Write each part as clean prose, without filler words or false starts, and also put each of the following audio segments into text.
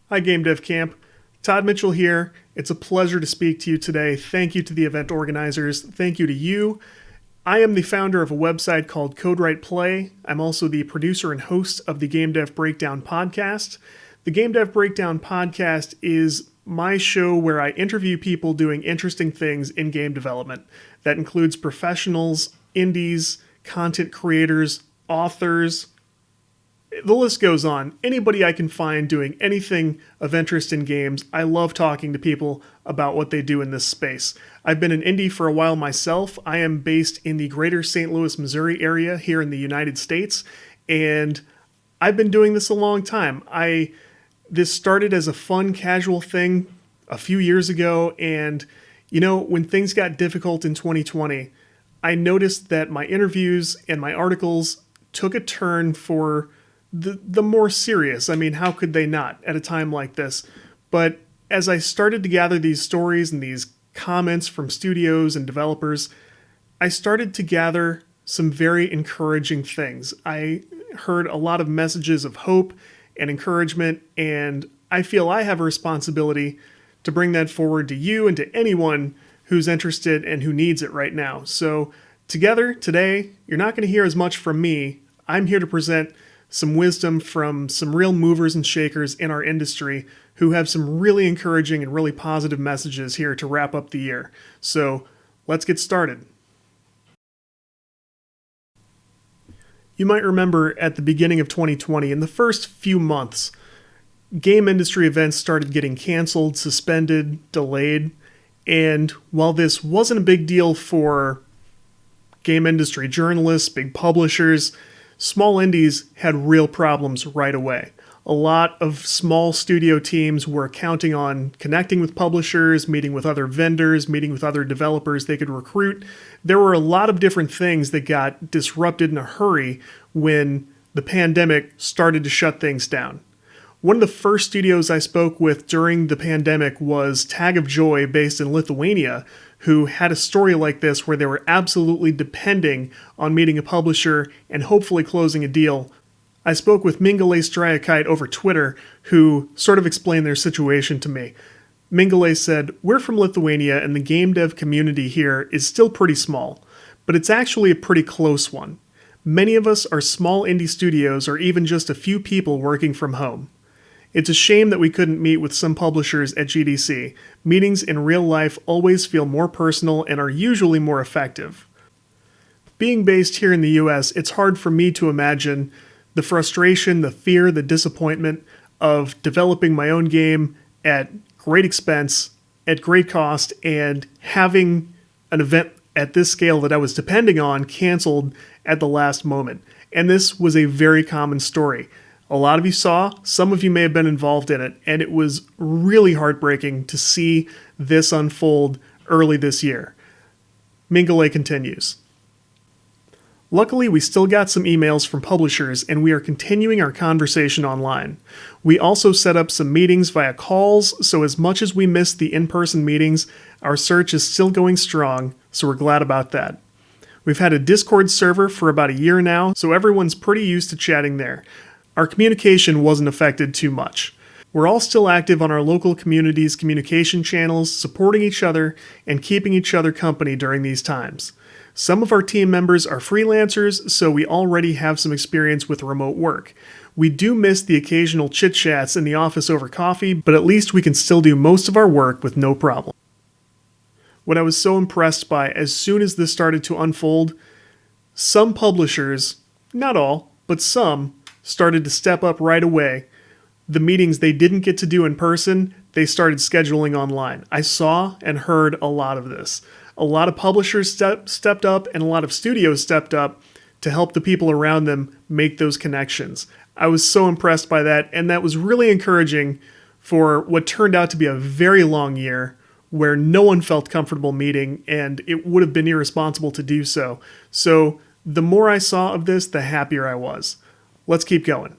Hi, Game Dev Camp. Todd Mitchell here. It's a pleasure to speak to you today. Thank you to the event organizers. Thank you to you. I am the founder of a website called CodeWritePlay. I'm also the producer and host of the GameDev Breakdown podcast. The GameDev Breakdown podcast is my show where I interview people doing interesting things in game development. That includes professionals, indies, content creators, authors. The list goes on. Anybody I can find doing anything of interest in games. I love talking to people about what they do in this space. I've been an indie for a while myself. I am based in the greater St. Louis, Missouri area here in the United States, and I've been doing this a long time. This started as a fun, casual thing a few years ago, and when things got difficult in 2020, I noticed that my interviews and my articles took a turn for the more serious. I mean, how could they not at a time like this? But as I started to gather these stories and these comments from studios and developers, I started to gather some very encouraging things. I heard a lot of messages of hope and encouragement, and I feel I have a responsibility to bring that forward to you and to anyone who's interested and who needs it right now. So together, today, you're not going to hear as much from me. I'm here to present some wisdom from some real movers and shakers in our industry who have some really encouraging and really positive messages here to wrap up the year. So let's get started. You might remember at the beginning of 2020, in the first few months, game industry events started getting canceled, suspended, delayed, and while this wasn't a big deal for game industry journalists, big publishers, small indies had real problems right away. A lot of small studio teams were counting on connecting with publishers, meeting with other vendors, meeting with other developers they could recruit. There were a lot of different things that got disrupted in a hurry when the pandemic started to shut things down. One of the first studios I spoke with during the pandemic was Tag of Joy, based in Lithuania, who had a story like this where they were absolutely depending on meeting a publisher and hopefully closing a deal. I spoke with Mingaile Striaukaitė over Twitter, who sort of explained their situation to me. Mingaile said, "We're from Lithuania and the game dev community here is still pretty small, but it's actually a pretty close one. Many of us are small indie studios or even just a few people working from home. It's a shame that we couldn't meet with some publishers at GDC. Meetings in real life always feel more personal and are usually more effective." Being based here in the US, it's hard for me to imagine the frustration, the fear, the disappointment of developing my own game at great expense, at great cost, and having an event at this scale that I was depending on canceled at the last moment. And this was a very common story. A lot of you saw, some of you may have been involved in it, and it was really heartbreaking to see this unfold early this year. Mingaile continues. "Luckily, we still got some emails from publishers, and we are continuing our conversation online. We also set up some meetings via calls, so as much as we missed the in-person meetings, our search is still going strong, so we're glad about that. We've had a Discord server for about a year now, so everyone's pretty used to chatting there. Our communication wasn't affected too much. We're all still active on our local community's communication channels, supporting each other and keeping each other company during these times. Some of our team members are freelancers, so we already have some experience with remote work. We do miss the occasional chit-chats in the office over coffee, but at least we can still do most of our work with no problem." What I was so impressed by as soon as this started to unfold, some publishers, not all, but some, started to step up right away. The meetings they didn't get to do in person, they started scheduling online. I saw and heard a lot of this. A lot of publishers stepped up and a lot of studios stepped up to help the people around them make those connections. I was so impressed by that, and that was really encouraging for what turned out to be a very long year where no one felt comfortable meeting, and it would have been irresponsible to do so. So the more I saw of this, the happier I was. Let's keep going.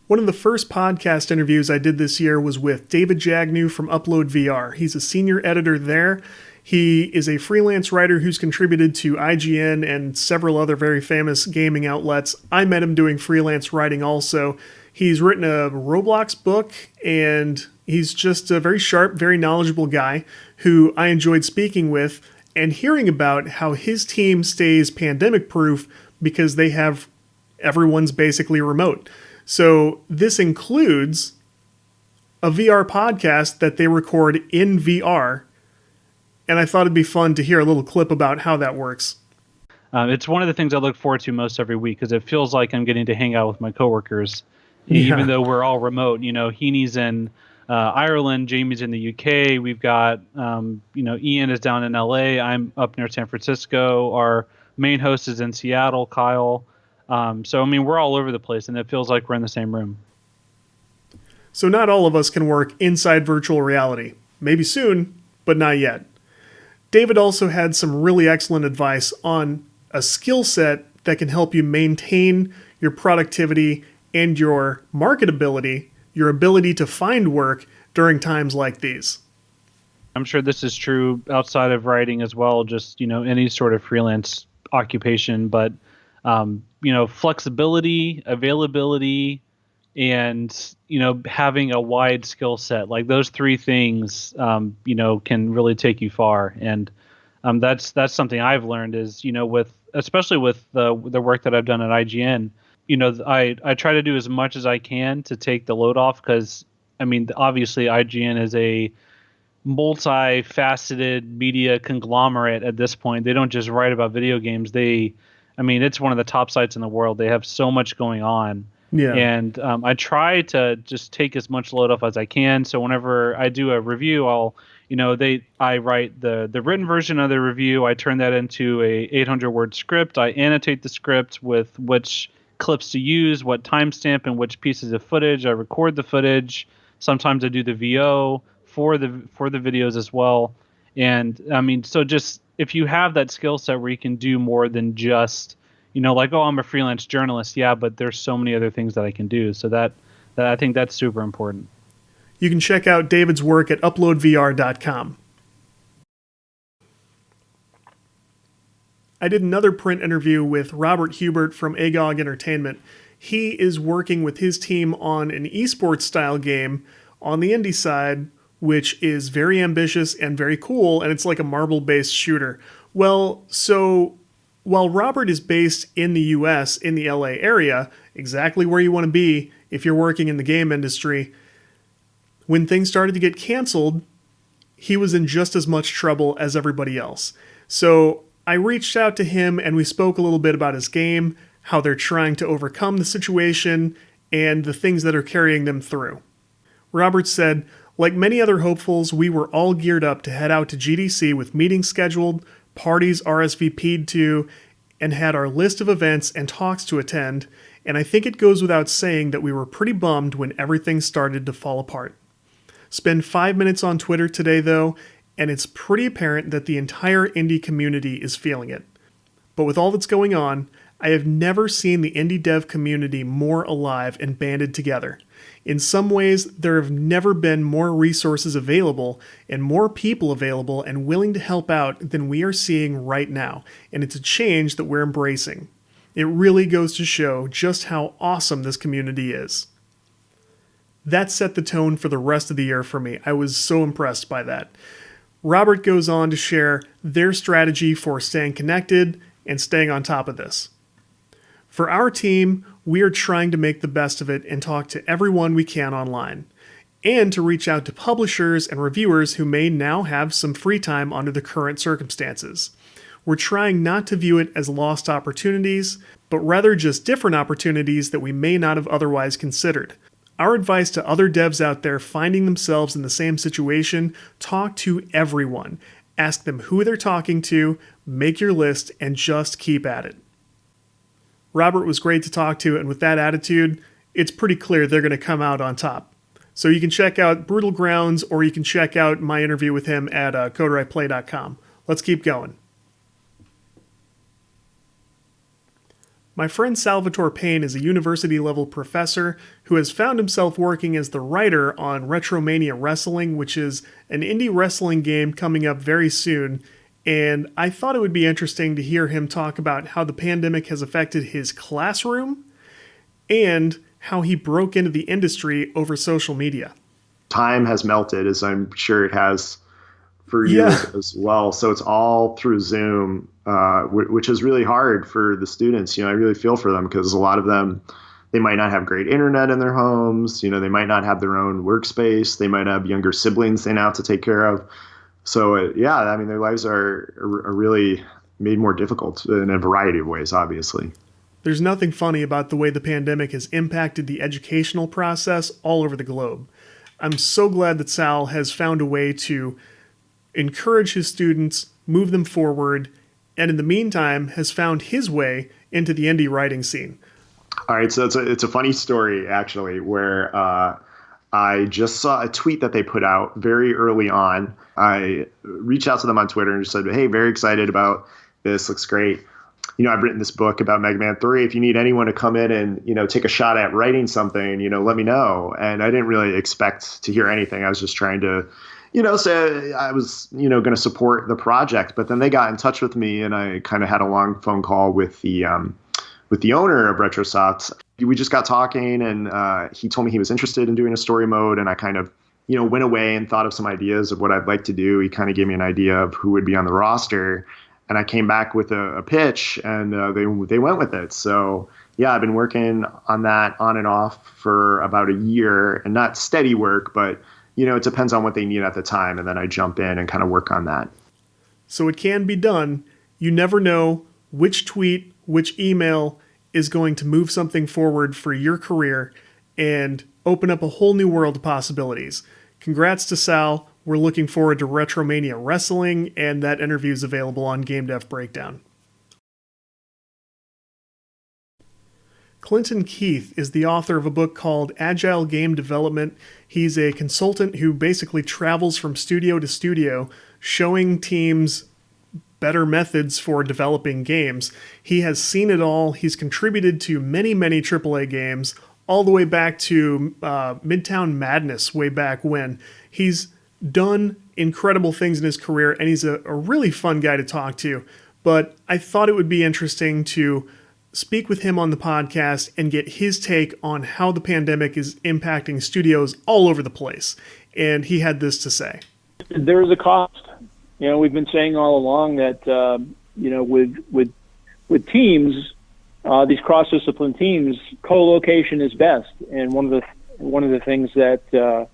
One of the first podcast interviews I did this year was with David Jagneaux from UploadVR. He's a senior editor there. He is a freelance writer who's contributed to IGN and several other very famous gaming outlets. I met him doing freelance writing also. He's written a Roblox book, and he's just a very sharp, very knowledgeable guy who I enjoyed speaking with and hearing about how his team stays pandemic-proof because everyone's basically remote. So this includes a VR podcast that they record in VR, and I thought it'd be fun to hear a little clip about how that works. It's one of the things I look forward to most every week because it feels like I'm getting to hang out with my coworkers, even though we're all remote. Heaney's in Ireland, Jamie's in the UK. We've got, Ian is down in LA. I'm up near San Francisco. Our main host is in Seattle, Kyle. We're all over the place, and it feels like we're in the same room. So not all of us can work inside virtual reality. Maybe soon, but not yet. David also had some really excellent advice on a skill set that can help you maintain your productivity and your marketability, your ability to find work during times like these. I'm sure this is true outside of writing as well, just, any sort of freelance occupation, but, flexibility, availability, and, having a wide skill set, like those three things, can really take you far. And that's something I've learned is, especially with the work that I've done at IGN, I try to do as much as I can to take the load off because, obviously IGN is a multifaceted media conglomerate at this point. They don't just write about video games. It's one of the top sites in the world. They have so much going on. Yeah. And I try to just take as much load off as I can. So whenever I do a review, I write the written version of the review. I turn that into a 800-word script. I annotate the script with which clips to use, what timestamp, and which pieces of footage. I record the footage. Sometimes I do the VO for the videos as well. And so just if you have that skill set where you can do more than just I'm a freelance journalist. Yeah, but there's so many other things that I can do. So that I think that's super important. You can check out David's work at UploadVR.com. I did another print interview with Robert Hubert from AGOG Entertainment. He is working with his team on an esports style game on the indie side, which is very ambitious and very cool, and it's like a marble-based shooter. Well, so while Robert is based in the US, in the LA area, exactly where you want to be if you're working in the game industry, when things started to get canceled, he was in just as much trouble as everybody else. So I reached out to him and we spoke a little bit about his game, how they're trying to overcome the situation, and the things that are carrying them through. Robert said, like many other hopefuls, we were all geared up to head out to GDC with meetings scheduled, parties RSVP'd to, and had our list of events and talks to attend, and I think it goes without saying that we were pretty bummed when everything started to fall apart. Spend 5 minutes on Twitter today, though, and it's pretty apparent that the entire indie community is feeling it. But with all that's going on, I have never seen the indie dev community more alive and banded together. In some ways, there have never been more resources available and more people available and willing to help out than we are seeing right now, and it's a change that we're embracing. It really goes to show just how awesome this community is. That set the tone for the rest of the year for me. I was so impressed by that. Robert goes on to share their strategy for staying connected and staying on top of this. For our team, we are trying to make the best of it and talk to everyone we can online, and to reach out to publishers and reviewers who may now have some free time under the current circumstances. We're trying not to view it as lost opportunities, but rather just different opportunities that we may not have otherwise considered. Our advice to other devs out there finding themselves in the same situation: talk to everyone. Ask them who they're talking to, make your list, and just keep at it. Robert was great to talk to, and with that attitude, it's pretty clear they're going to come out on top. So you can check out Brutal Grounds, or you can check out my interview with him at CodeWritePlay.com. Let's keep going. My friend Salvatore Payne is a university-level professor who has found himself working as the writer on Retromania Wrestling, which is an indie wrestling game coming up very soon, and I thought it would be interesting to hear him talk about how the pandemic has affected his classroom and how he broke into the industry over social media. Time has melted, as I'm sure it has for you as well. So it's all through Zoom, which is really hard for the students. I really feel for them because a lot of them, they might not have great internet in their homes. They might not have their own workspace. They might have younger siblings they now have to take care of. So their lives are really made more difficult in a variety of ways, obviously. There's nothing funny about the way the pandemic has impacted the educational process all over the globe. I'm so glad that Sal has found a way to encourage his students, move them forward, and in the meantime has found his way into the indie writing scene. All right, so it's a funny story, actually, where I just saw a tweet that they put out very early on. I reached out to them on Twitter and just said, hey, very excited about this, looks great. I've written this book about Mega Man 3. If you need anyone to come in and, take a shot at writing something, let me know. And I didn't really expect to hear anything. I was just trying to, say I was, going to support the project. But then they got in touch with me and I kind of had a long phone call with the owner of Retrosoft. We just got talking and he told me he was interested in doing a story mode. And I kind of, went away and thought of some ideas of what I'd like to do. He kind of gave me an idea of who would be on the roster. And I came back with a pitch, and they went with it. So, I've been working on that on and off for about a year, and not steady work, but, it depends on what they need at the time. And then I jump in and kind of work on that. So it can be done. You never know which tweet, which email is going to move something forward for your career and open up a whole new world of possibilities. Congrats to Sal. We're looking forward to Retromania Wrestling, and that interview is available on GameDev Breakdown. Clinton Keith is the author of a book called Agile Game Development. He's a consultant who basically travels from studio to studio, showing teams better methods for developing games. He has seen it all. He's contributed to many, many AAA games, all the way back to Midtown Madness way back when. He's done incredible things in his career, and he's a really fun guy to talk to. But I thought it would be interesting to speak with him on the podcast and get his take on how the pandemic is impacting studios all over the place. And he had this to say. There is a cost. We've been saying all along that, with teams, these cross-discipline teams, co-location is best. And one of the things that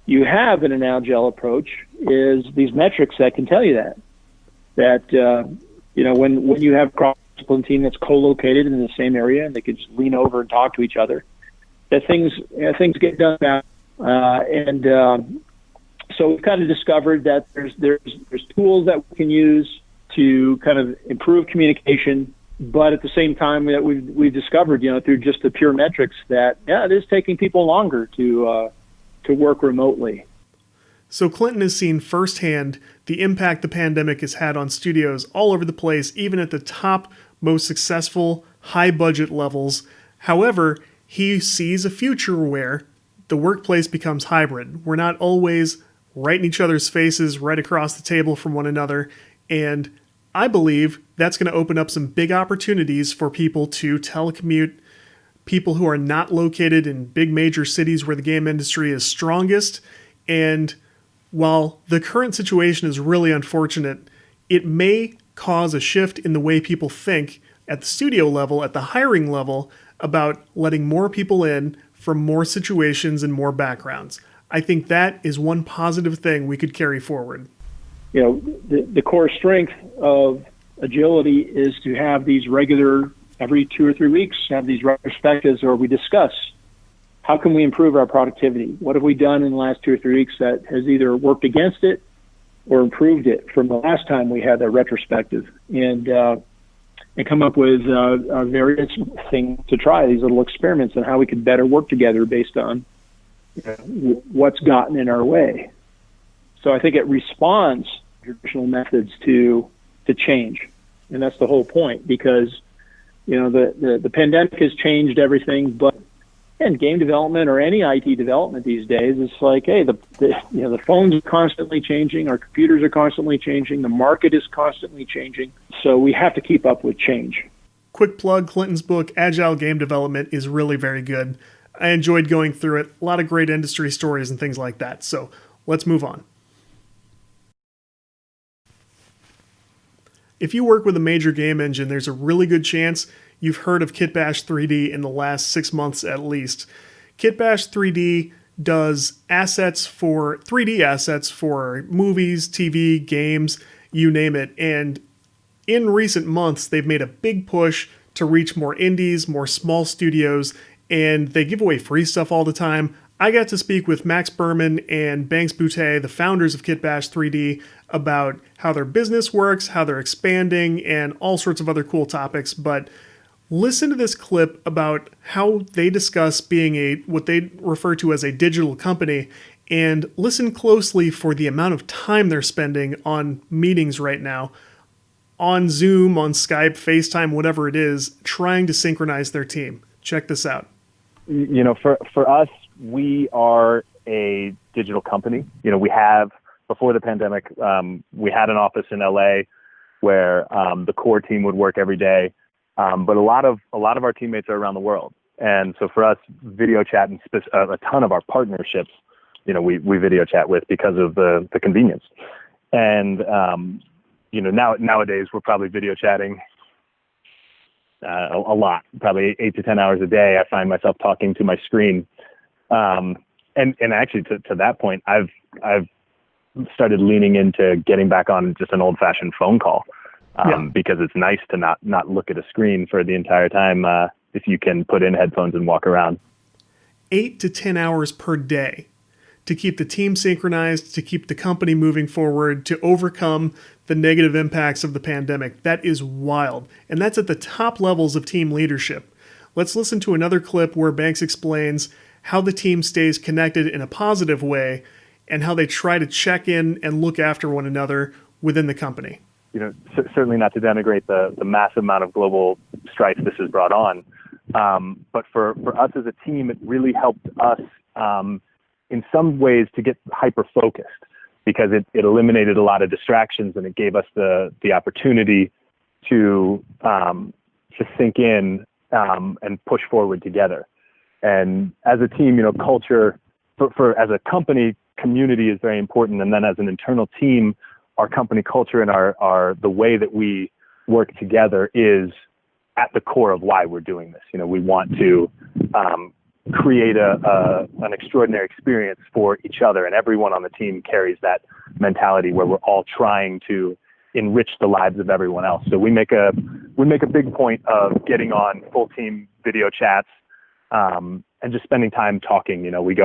you have in an Agile approach is these metrics that can tell you that when you have cross-discipline team that's co-located in the same area and they can just lean over and talk to each other, that things get done now. So we've kind of discovered that there's tools that we can use to kind of improve communication, but at the same time that we've discovered, through just the pure metrics that it is taking people longer to work remotely. So Clinton has seen firsthand the impact the pandemic has had on studios all over the place, even at the top, most successful, high-budget levels. However, he sees a future where the workplace becomes hybrid. We're not always right in each other's faces, right across the table from one another, and I believe that's going to open up some big opportunities for people to telecommute, people who are not located in big major cities where the game industry is strongest. And while the current situation is really unfortunate, it may cause a shift in the way people think at the studio level, at the hiring level, about letting more people in from more situations and more backgrounds. I think that is one positive thing we could carry forward. The core strength of agility is to have these regular, every 2 or 3 weeks, have these retrospectives where we discuss how can we improve our productivity? What have we done in the last 2 or 3 weeks that has either worked against it or improved it from the last time we had that retrospective? And come up with various things to try, these little experiments on how we could better work together based on what's gotten in our way. So I think it responds to traditional methods to change. And that's the whole point, because The pandemic has changed everything, but and game development or any IT development these days, it's like, hey, the phones are constantly changing, our computers are constantly changing, the market is constantly changing, so we have to keep up with change. Quick plug, Clinton's book, Agile Game Development, is really very good. I enjoyed going through it. A lot of great industry stories and things like that. So let's move on. If you work with a major game engine, there's a really good chance you've heard of Kitbash 3D in the last 6 months at least. Kitbash 3D does 3D assets for movies, TV, games, you name it. And in recent months, they've made a big push to reach more indies, more small studios, and they give away free stuff all the time. I got to speak with Max Berman and Banks Boutte, the founders of Kitbash 3D, about how their business works, how they're expanding, and all sorts of other cool topics. But listen to this clip about how they discuss being what they refer to as a digital company, and listen closely for the amount of time they're spending on meetings right now, on Zoom, on Skype, FaceTime, whatever it is, trying to synchronize their team. Check this out. For us, we are a digital company. We have, before the pandemic, we had an office in LA where the core team would work every day. But a lot of our teammates are around the world. And so for us, video chat and a ton of our partnerships, we video chat with because of the convenience. And, nowadays we're probably video chatting a lot, probably 8 to 10 hours a day. I find myself talking to my screen. And actually to that point, I've started leaning into getting back on just an old fashioned phone call. Because it's nice to not look at a screen for the entire time if you can put in headphones and walk around. 8 to 10 hours per day to keep the team synchronized, to keep the company moving forward, to overcome the negative impacts of the pandemic. That is wild. And that's at the top levels of team leadership. Let's listen to another clip where Banks explains how the team stays connected in a positive way and how they try to check in and look after one another within the company. Certainly not to denigrate the massive amount of global strife this has brought on. But for us as a team, it really helped us in some ways to get hyper-focused because it eliminated a lot of distractions and it gave us the opportunity to sink in and push forward together. And as a team, culture, as a company, community is very important. And then as an internal team, our company culture and our the way that we work together is at the core of why we're doing this. We want to create an extraordinary experience for each other, and everyone on the team carries that mentality where we're all trying to enrich the lives of everyone else. So we make a big point of getting on full team video chats and just spending time talking. We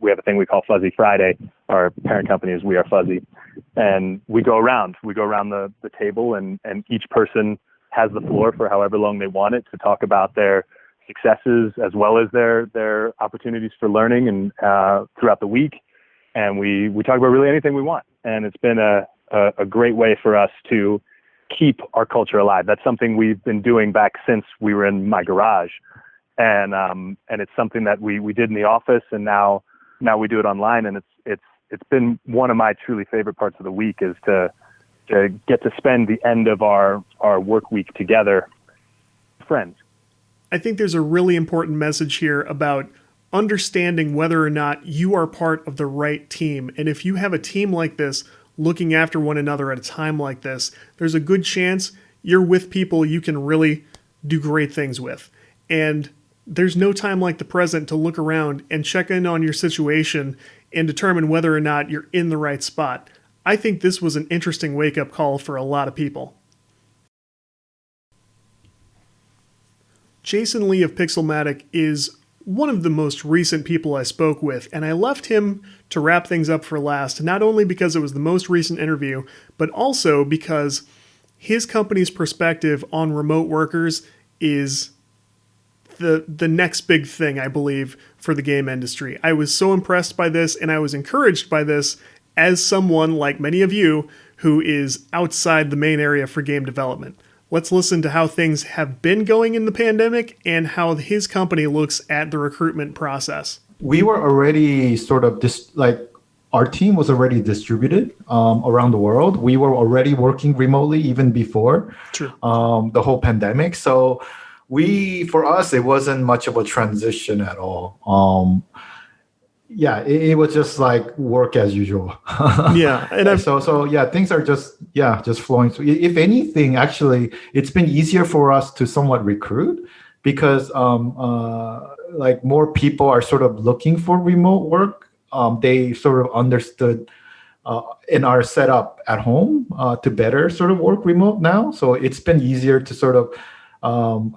have a thing we call Fuzzy Friday. Our parent company is We Are Fuzzy. And we go around the table and each person has the floor for however long they want it to talk about their successes as well as their opportunities for learning and throughout the week. And we talk about really anything we want. And it's been a great way for us to keep our culture alive. That's something we've been doing back since we were in my garage. And it's something that we did in the office, and now we do it online. And it's been one of my truly favorite parts of the week is to get to spend the end of our work week together, friends. I think there's a really important message here about understanding whether or not you are part of the right team. And if you have a team like this looking after one another at a time like this, there's a good chance you're with people you can really do great things with. And there's no time like the present to look around and check in on your situation and determine whether or not you're in the right spot. I think this was an interesting wake-up call for a lot of people. Jason Lee of Pixelmatic is one of the most recent people I spoke with, and I left him to wrap things up for last, not only because it was the most recent interview, but also because his company's perspective on remote workers is the next big thing, I believe, for the game industry. I was so impressed by this, and I was encouraged by this as someone, like many of you, who is outside the main area for game development. Let's listen to how things have been going in the pandemic and how his company looks at the recruitment process. We were already sort of our team was already distributed around the world. We were already working remotely even before the whole pandemic. So for us, it wasn't much of a transition at all. It was just like work as usual. And so things are just flowing. So if anything, actually, it's been easier for us to somewhat recruit because more people are sort of looking for remote work. They sort of understood and are set up at home to better sort of work remote now. So it's been easier to sort of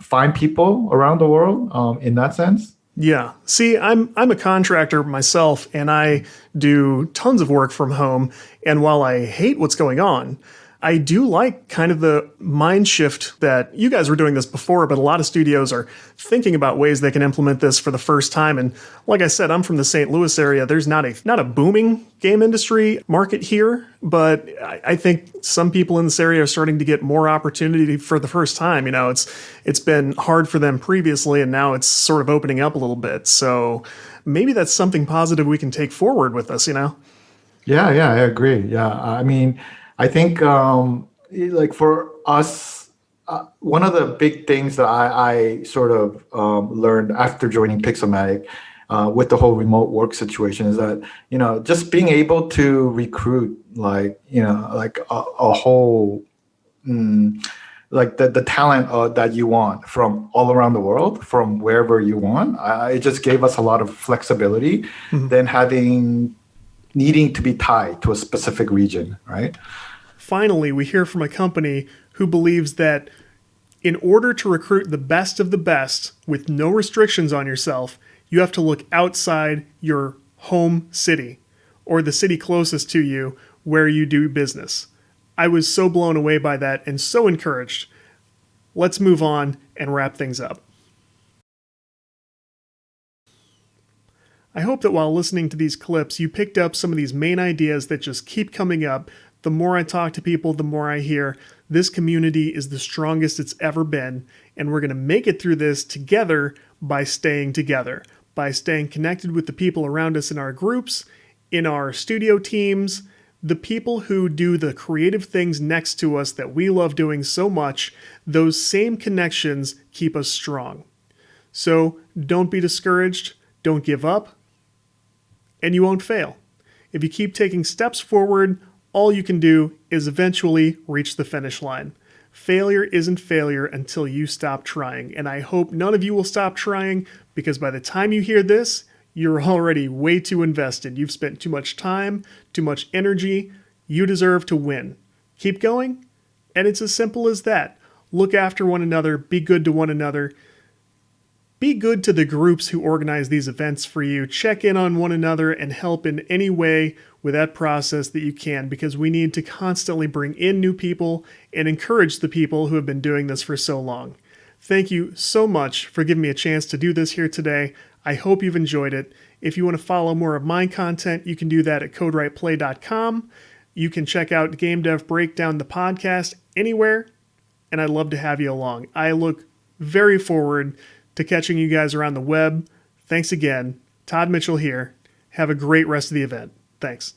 find people around the world in that sense. Yeah. See, I'm a contractor myself, and I do tons of work from home. And while I hate what's going on, I do like kind of the mind shift that you guys were doing this before, but a lot of studios are thinking about ways they can implement this for the first time. And like I said, I'm from the St. Louis area. There's not a booming game industry market here, but I think some people in this area are starting to get more opportunity for the first time. It's been hard for them previously, and now it's sort of opening up a little bit. So maybe that's something positive we can take forward with us, Yeah, I agree. Yeah, I mean, I think for us, one of the big things that I sort of learned after joining Pixelmatic with the whole remote work situation is that, just being able to recruit a whole, the talent that you want from all around the world, from wherever you want, it just gave us a lot of flexibility than needing to be tied to a specific region, right? Finally, we hear from a company who believes that in order to recruit the best of the best with no restrictions on yourself, you have to look outside your home city or the city closest to you where you do business. I was so blown away by that and so encouraged. Let's move on and wrap things up. I hope that while listening to these clips, you picked up some of these main ideas that just keep coming up. The more I talk to people, the more I hear this community is the strongest it's ever been, and we're going to make it through this together by staying together, by staying connected with the people around us in our groups, in our studio teams, the people who do the creative things next to us that we love doing so much. Those same connections keep us strong. So don't be discouraged, don't give up, and you won't fail. If you keep taking steps forward, all you can do is eventually reach the finish line. Failure isn't failure until you stop trying, and I hope none of you will stop trying, because by the time you hear this, you're already way too invested. You've spent too much time, too much energy. You deserve to win. Keep going, and it's as simple as that. Look after one another, be good to one another. Be good to the groups who organize these events for you. Check in on one another and help in any way with that process that you can, because we need to constantly bring in new people and encourage the people who have been doing this for so long. Thank you so much for giving me a chance to do this here today. I hope you've enjoyed it. If you want to follow more of my content, you can do that at CodeWritePlay.com. You can check out GameDev Breakdown, the podcast, anywhere, and I'd love to have you along. I look very forward to catching you guys around the web. Thanks again. Todd Mitchell here. Have a great rest of the event. Thanks.